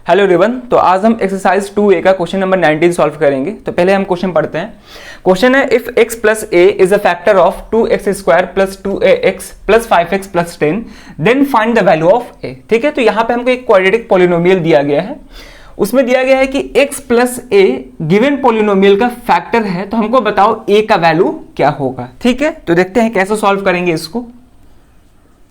Hello everyone. तो आज हम एक्सरसाइज 2A का क्वेश्चन नंबर 19 सॉल्व करेंगे। तो पहले हम क्वेश्चन पढ़ते हैं। क्वेश्चन है if x plus a is a factor of 2x square plus 2ax plus 5x plus 10 then find the value of a। ठीक है, तो यहाँ पे हमको एक क्वाड्रेटिक पॉलिनोमियल दिया गया है, उसमें दिया गया है कि x plus a given polynomial का फैक्टर है, तो हमको बताओ a का वैल्यू क्या होगा। ठीक है, तो देखते हैं कैसे सॉल्व करेंगे इसको।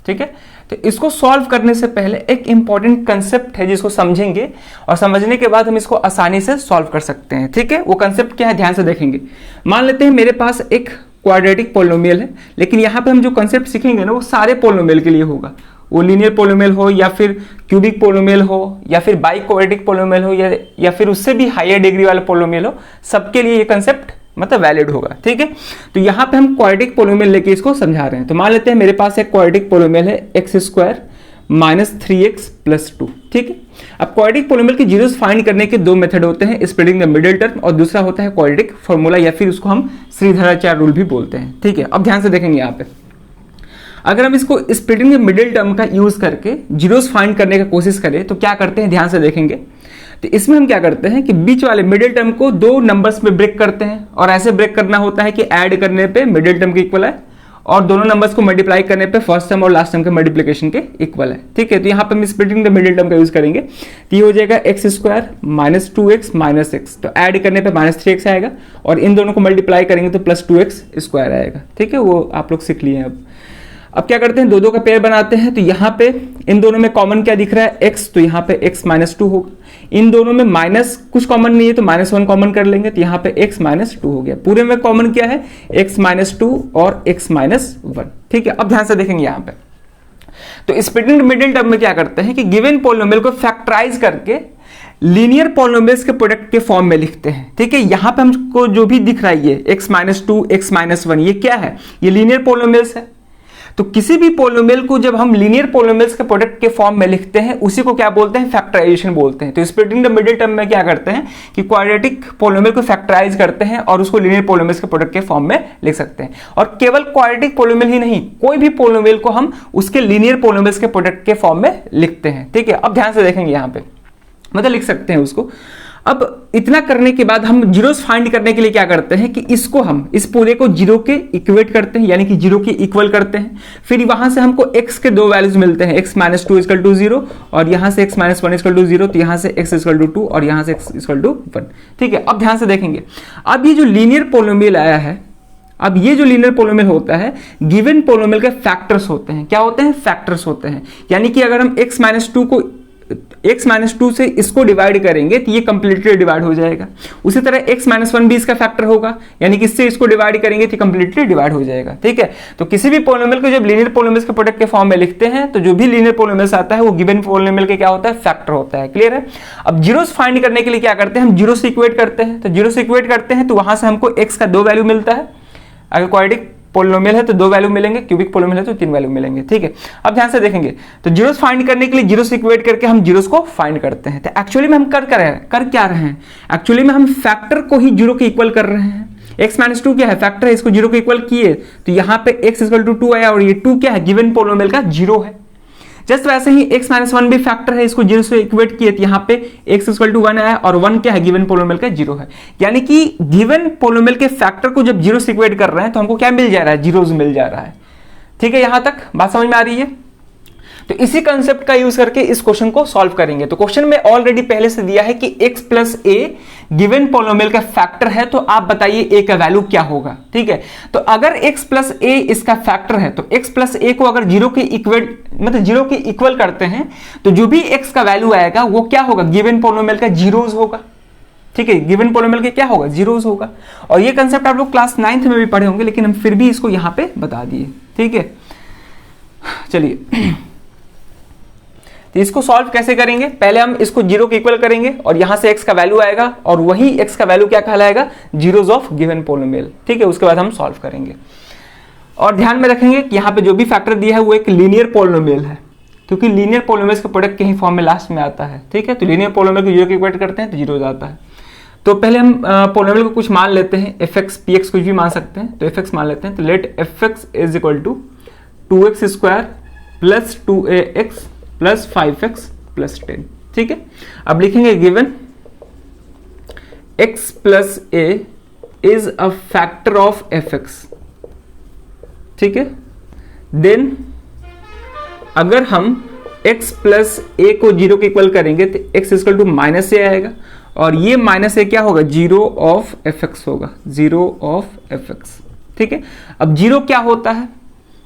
ठीक है, तो इसको सॉल्व करने से पहले एक इंपॉर्टेंट कंसेप्ट है जिसको समझेंगे और समझने के बाद हम इसको आसानी से सॉल्व कर सकते हैं। ठीक है, वो कंसेप्ट क्या है ध्यान से देखेंगे। मान लेते हैं मेरे पास एक क्वाड्रेटिक पॉलिनोमियल है, लेकिन यहाँ पे हम जो कंसेप्ट सीखेंगे ना वो सारे पॉलिनोमियल के लिए होगा, वो लीनियर पॉलिनोमियल हो या फिर क्यूबिक पॉलिनोमियल हो या फिर बाई क्वाड्रेटिक पॉलिनोमियल हो या फिर उससे भी हायर डिग्री वाला पॉलिनोमियल हो, सबके लिए ये कंसेप्ट मतलब वैलिड होगा। ठीक है, तो यहाँ पे हम क्वाड्रेटिक पॉलिनोमियल लेके इसको समझा रहे हैं। तो मान लेते हैं मेरे पास एक क्वाड्रेटिक पॉलिनोमियल है x square minus 3x plus 2। ठीक है, अब क्वाड्रेटिक पॉलिनोमियल की जीरोस फाइंड करने के दो मेथड होते हैं, स्प्लिटिंग द मिडिल टर्म और दूसरा होता है क्वाड्रेटिक फॉर्मूला या फिर उसको हम श्रीधराचार्य रूल भी बोलते हैं। ठीक है, अब ध्यान से देखेंगे यहाँ पे अगर हम इसको स्प्लिटिंग द मिडिल टर्म का यूज करके जीरोस फाइंड करने की कोशिश करें तो क्या करते हैं, ध्यान से देखेंगे। तो इसमें हम क्या करते हैं कि बीच वाले मिडिल टर्म को दो नंबर्स में ब्रेक करते हैं और ऐसे ब्रेक करना होता है कि ऐड करने पे मिडिल टर्म के इक्वल है और दोनों नंबर्स को मल्टीप्लाई करने पे फर्स्ट टर्म और लास्ट टर्म के मल्टीप्लिकेशन के इक्वल है। ठीक है, तो यहाँ पे हम स्प्लिटिंग द मिडिल टर्म का यूज करेंगे, तो ये हो जाएगा x square minus 2x minus x, तो ऐड करने पे माइनस 3x आएगा और इन दोनों को मल्टीप्लाई करेंगे तो प्लस 2x स्क्वायर आएगा। ठीक है, वो आप लोग सीख लिए हैं। अब क्या करते हैं, दो का पेयर बनाते हैं। तो यहाँ पे इन दोनों में कॉमन क्या दिख रहा है, x, तो यहाँ पे x माइनस 2 होगा। इन दोनों में माइनस कुछ कॉमन नहीं है तो माइनस 1 कॉमन कर लेंगे, तो यहाँ पे x माइनस 2 हो गया। पूरे में कॉमन क्या है, x माइनस 2 और x माइनस 1। ठीक है, अब ध्यान से देखेंगे यहाँ पे तो स्प्लिटिंग मिडिल टर्म में क्या करते हैं कि गिवन पॉलिनोमियल को फैक्टराइज करके लीनियर पॉलिनोमियल्स के प्रोडक्ट के फॉर्म में लिखते हैं। ठीक है, यहाँ पे हमको जो भी दिख रहा है ये x माइनस 2 x माइनस 1 ये क्या है, ये लीनियर पॉलिनोमियल्स है। तो किसी भी पॉलिनोमियल को जब हम लीनियर पॉलिनोमियल्स के प्रोडक्ट के फॉर्म में लिखते हैं उसी को क्या बोलते हैं, फैक्टराइजेशन बोलते हैं। तो स्प्लिटिंग द मिडिल टर्म में क्या करते हैं कि क्वाड्रेटिक पॉलिनोमियल को फैक्टराइज करते हैं और उसको लीनियर पॉलिनोमियल्स के प्रोडक्ट के फॉर्म में लिख सकते हैं। और केवल क्वाड्रेटिक पॉलिनोमियल ही नहीं, कोई भी पॉलिनोमियल को हम उसके लीनियर पॉलिनोमियल्स के प्रोडक्ट के फॉर्म में लिखते हैं। ठीक है, अब ध्यान से देखेंगे यहाँ पे मतलब लिख सकते हैं उसको। अब इतना करने के बाद हम जीरोस फाइंड करने के लिए क्या करते हैं कि इसको हम इस पूरे को जीरो के इक्वेट करते हैं, यानी कि जीरो के इक्वल करते हैं। फिर वहां से हमको x के दो वैल्यूज मिलते हैं, x माइनस 2 इक्वल टू 0 और यहां से x माइनस 1 इक्वल टू 0, तो यहां से x इक्वल टू 2 और यहां से x इक्वल टू 1। ठीक है, अब ध्यान से देखेंगे। अब ये जो लीनियर पॉलिनोमियल आया है, अब ये जो लीनियर पॉलिनोमियल होता है गिवन पॉलिनोमियल के फैक्टर्स होते हैं। क्या होते हैं, फैक्टर्स होते हैं। यानी कि अगर हम x माइनस 2 को x माइनस 2 से इसको डिवाइड करेंगे तो ये कंप्लीटली डिवाइड हो जाएगा। उसी तरह x माइनस 1 भी इसका फैक्टर होगा, यानी कि इससे इसको डिवाइड करेंगे तो कंप्लीटली डिवाइड हो जाएगा। ठीक है, तो किसी भी पॉलिनोमियल को जब लीनियर पॉलिनोमियल्स के प्रोडक्ट के फॉर्म में लिखते हैं तो जो भी लीनियर पॉलिनोमियल्स आता है वो गिवन पॉलिनोमियल के क्या होता है, फैक्टर होता है। क्लियर है। अब जीरोस फाइंड करने के लिए क्या करते हैं, हम जीरो से इक्वेट करते हैं। तो जीरो से इक्वेट करते हैं तो वहां से हमको x का 2 वैल्यू मिलता है, अगर क्वाड्रेटिक पॉलिनोमियल है तो 2 वैल्यू मिलेंगे, क्यूबिक पॉलिनोमियल है तो 3 वैल्यू मिलेंगे। ठीक है, अब ध्यान से देखेंगे तो जीरोस फाइंड करने के लिए जीरो से इक्वेट करके हम जीरोस को फाइंड करते हैं। तो एक्चुअली में हम कर क्या रहे हैं, एक्चुअली में हम फैक्टर को ही जीरो के इक्वल कर रहे हैं। x माइनस 2 क्या है, फैक्टर है, इसको जीरो के इक्वल किए तो यहाँ पे x इक्वल टू 2 आया और ये 2 क्या है, गिवन पॉलिनोमियल का जीरो है। जस्ट वैसे ही x माइनस 1 भी फैक्टर है, इसको जीरो से इक्वेट किए तो यहाँ पे x इक्वल टू 1 आया और 1 क्या है, गिवन पॉलिनोमियल का जीरो है। यानी कि गिवन पॉलिनोमियल के फैक्टर को जब जीरो से इक्वेट कर रहे हैं तो हमको क्या मिल जा रहा है, जीरोस मिल जा रहा है। ठीक है, यहां तक बात समझ में आ रही है। तो इसी कंसेप्ट का यूज करके इस क्वेश्चन को सॉल्व करेंगे। तो क्वेश्चन में ऑलरेडी पहले से दिया है कि x plus a given polynomial का फैक्टर है, तो आप बताइए a का वैल्यू क्या होगा। ठीक है, तो अगर x प्लस a इसका फैक्टर है तो x प्लस a को अगर जीरो के इक्वल करते हैं तो जो भी x का वैल्यू आएगा वो क्या होगा, गिवन पॉलिनोमियल का जीरोस होगा। ठीक है, गिवन पॉलिनोमियल के क्या होगा, जीरोस होगा। और ये कंसेप्ट आप लोग क्लास 9th में भी पढ़े होंगे, लेकिन हम फिर भी इसको यहां पे बता दिए। ठीक है, चलिए तो इसको सॉल्व कैसे करेंगे, पहले हम इसको जीरो के इक्वल करेंगे और यहां से x का वैल्यू आएगा और वही x का वैल्यू क्या कहलाएगा, जीरोस ऑफ गिवन पॉलिनोमियल। ठीक है, उसके बाद हम सॉल्व करेंगे। और ध्यान में रखेंगे कि यहाँ पे जो भी फैक्टर दिया है वो एक लीनियर पॉलिनोमियल है, क्योंकि लीनियर पॉलिनोमियल्स के प्रोडक्ट के ही फॉर्म में लास्ट में आता है। ठीक है, तो लीनियर पॉलिनोमियल को जीरो के इक्वेट करते हैं तो जीरो आता है। तो पहले हम पॉलिनोमियल को कुछ मान लेते हैं, fx px कुछ भी मान सकते हैं। तो fx मान लेते हैं, तो let fx is equal to 2x square plus 2ax plus 5x plus 10। ठीक है, अब लिखेंगे given x plus A is a factor of F X. ठीक है, देन अगर हम x प्लस ए को 0 के इक्वल करेंगे तो x इक्वल टू माइनस ए आएगा, और ये माइनस ए क्या होगा, 0 ऑफ एफ एक्स होगा, 0 ऑफ एफ एक्स। ठीक है, अब 0 क्या होता है,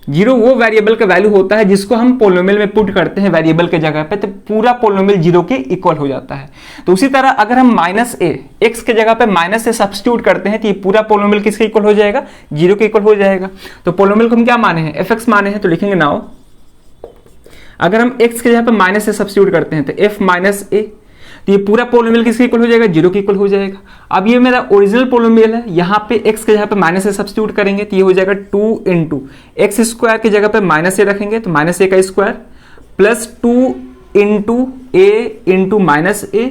0 वो वेरिएबल का वैल्यू होता है जिसको हम पोलिनोमियल में पुट करते हैं वेरिएबल के जगह पे, तो पूरा पोलिनोमियल 0 के इक्वल हो जाता है। तो उसी तरह अगर हम माइनस ए एक्स के जगह पे माइनस ए सब्स्टिट्यूट करते हैं तो ये पूरा पोलिनोमियल किसके इक्वल हो जाएगा, 0 के इक्वल हो जाएगा। तो पोलिनोमियल को हम क्या माने हैं, एफ एक्स माने हैं, तो लिखेंगे नाउ अगर हम x के जगह पे माइनस से सब्स्टिट्यूट करते हैं तो f माइनस ए, तो ये पूरा पोलिनोमियल किसके इक्वल हो जाएगा, 0 के इक्वल हो जाएगा। अब ये मेरा ओरिजिनल पोलिनोमियल है, यहाँ पे x के जगह पे माइनस से सब्स्टिट्यूट करेंगे तो ये हो जाएगा 2 इंटू एक्स स्क्वायर की जगह पे माइनस ए रखेंगे तो माइनस ए का स्क्वायर प्लस 2 इंटू ए इंटू माइनस ए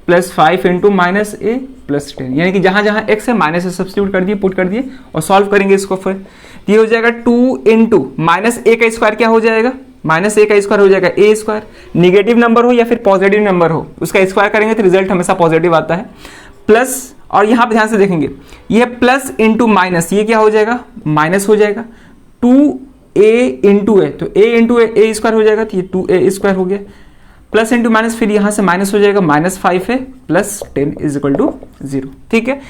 प्लस 5 इंटू माइनस ए प्लस 10, यानी कि जहां जहां x है माइनस से सब्स्टिट्यूट कर दिए, पुट कर दिए और सॉल्व करेंगे इसको। फिर ये हो जाएगा 2 इंटू माइनस ए का स्क्वायर क्या हो जाएगा, माइनस ए का स्क्वायर हो जाएगा ए स्क्वायर, निगेटिव नंबर हो या फिर पॉजिटिव नंबर हो उसका स्क्वायर करेंगे तो रिजल्ट हमेशा पॉजिटिव आता है, प्लस, और यहां पे ध्यान से देखेंगे ये प्लस इंटू माइनस, ये क्या हो जाएगा, माइनस हो जाएगा, 2a इंटू ए, तो a इंटू ए स्क्वायर हो जाएगा तो ये 2a स्क्वायर हो गया, प्लस इंटू माइनस, फिर यहां से माइनस हो जाएगा, minus 5a plus 10 is equal to 0। ठीक है,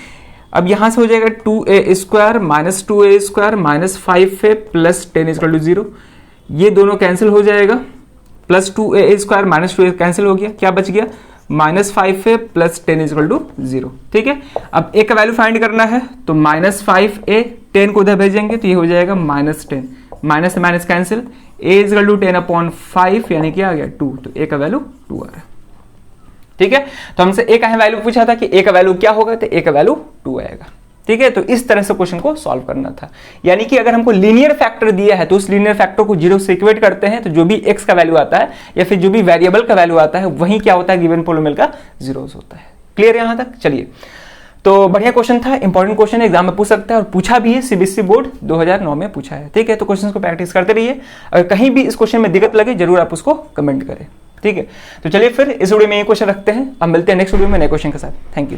अब यहां से हो जाएगा 2a square minus 2a square minus 5a plus 10 is equal to 0, ये दोनों कैंसिल हो जाएगा, plus 2a square minus 2a cancel हो गया, क्या बच गया, minus 5a plus 10 is equal to 0। ठीक है, अब a का वैल्यू फाइंड करना है तो माइनस 5a 10 को उधर भेजेंगे तो ये हो जाएगा माइनस 10, माइनस से minus cancel, a is equal to 10 upon 5 यानी कि आ गया 2, तो a का वैल्यू 2 आ रहा है। ठीक है, तो हमसे a का वैल्यू पूछा था कि a का वैल्यू क्या होगा, तो a का वैल्यू 2 आएगा। ठीक है, तो इस तरह से क्वेश्चन को सॉल्व करना था, यानी कि अगर हमको लीनियर फैक्टर दिया है तो उस लीनियर फैक्टर को 0 से इक्वेट करते हैं, तो जो भी x का वैल्यू आता है या फिर जो भी वेरिएबल का वैल्यू आता है वही क्या होता है, गिवन पोलिनोमियल का 0 होता है। क्लियर यहां तक, चलिए, तो बढ़िया क्वेश्चन था, इंपॉर्टेंट क्वेश्चन है, एग्जाम में पूछ सकता है और पूछा भी है, सीबीएसई बोर्ड 2009 में पूछा है। ठीक है, तो क्वेश्चन को प्रैक्टिस करते रहिए, अगर कहीं भी इस क्वेश्चन में दिक्कत लगे जरूर आप उसको कमेंट करें। ठीक है, तो चलिए फिर इस वीडियो में ये क्वेश्चन रखते हैं, अब मिलते हैं नेक्स्ट वीडियो में नए क्वेश्चन के साथ। Thank you.